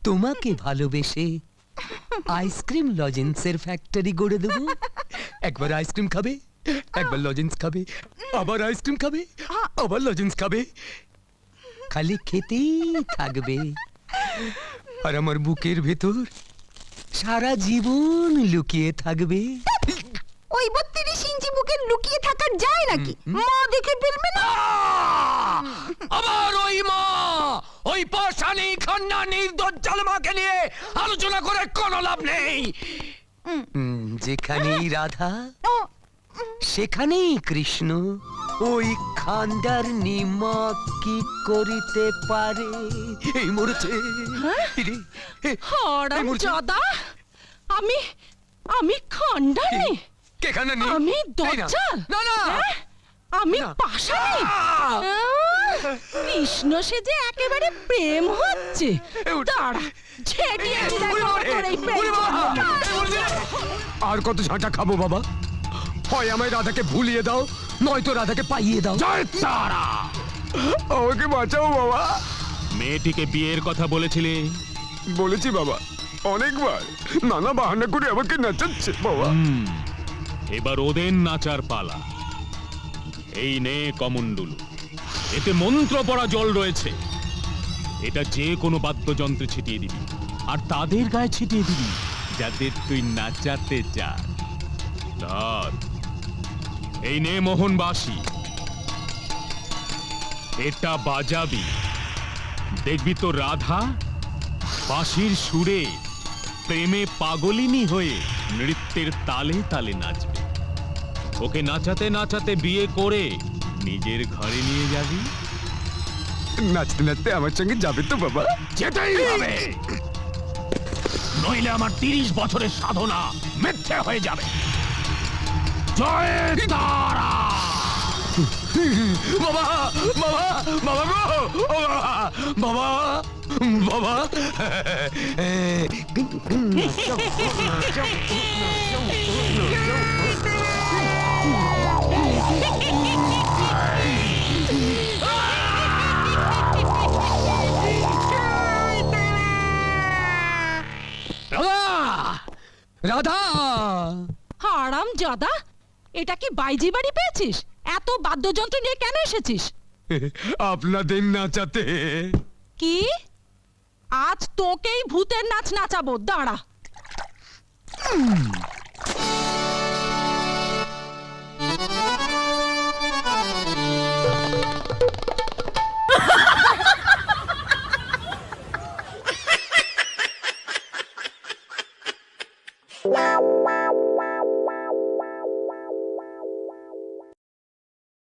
তোমাকে ভালোবেসে ice cream লজেন্সের factory গড়ে দেবো। একবার আইসক্রিম খাবে, একবার লজেন্স খাবে, আবার আইসক্রিম খাবে, আবার লজেন্স খাবে, খালি খেতেই থাকবে। আর আমার বুকের ভেতর সারা জীবন লুকিয়ে থাকবে। ওই 32 ইঞ্চি বুকে লুকিয়ে থাকা যায় নাকি? মা দেখে ফেলবে না? আবার ওই মা, ওই পাষাণী খান্ডানি দজ্জাল মাকে নিয়ে আলোচনা করে কোনো লাভ নেই। যেখানেই রাধা সেখানেই কৃষ্ণ। ওই খান্ডার নিমা কি করিতে পারে? এই মরেছে। হারামজাদা, আমি খান্ডানি? কে খান্ডানি? আমি দজ্জাল? না না, আমি পাষাণী? কৃষ্ণ সেজে একেবারে প্রেম হচ্ছে। দাঁড়া, ছেড়িয়ে আর কত ঝাঁটা খাবো বাবা? হয় আমায় রাধাকে ভুলিয়ে দাও, নয়তো রাধাকে পাইয়ে দাও। জয় তারা! আমাকে বাঁচাও বাবা। মেয়েটিকে বিয়ের কথা বলেছিলে? বলেছি বাবা, অনেকবার। নানা বাহানা করে আমাকে নাচাচ্ছে বাবা। এবার ওদের নাচার পালা। এই নে কমণ্ডলু, এতে মন্ত্র পড়া জল রয়েছে। এটা যে কোনো বাদ্যযন্ত্রে ছিটিয়ে দিবি, আর তাদের গায়ে ছিটিয়ে দিবি যাদের তুই নাচাতে চাস। ধর, এই নে মোহনবাসী, এটা বাজাবি। দেখবি তো রাধা বাঁশির সুরে প্রেমে পাগলিনী হয়ে নৃত্যের তালে তালে নাচবে। ওকে নাচাতে নাচাতে বিয়ে করে নিজের ঘরে নিয়ে যাবি। নাচতে নাচতে আমার সঙ্গে যাবে তো বাবা? যেটাই হবে, নইলে আমার 30 বছরের সাধনা মিথ্যে হয়ে যাবে। জয় তারা! বাবা বাবা বাবা গো, ও বাবা বাবা বাবা। রাধা! হারামজাদা, এটা কি বাইজি বাড়ি পেয়েছিস? এত বাদ্যযন্ত্র নিয়ে কেন এসেছিস? আপনাদের নাচাতে। কি? আজ তোকেই ভূতের নাচ নাচাবো, দাঁড়া। Wow, wow.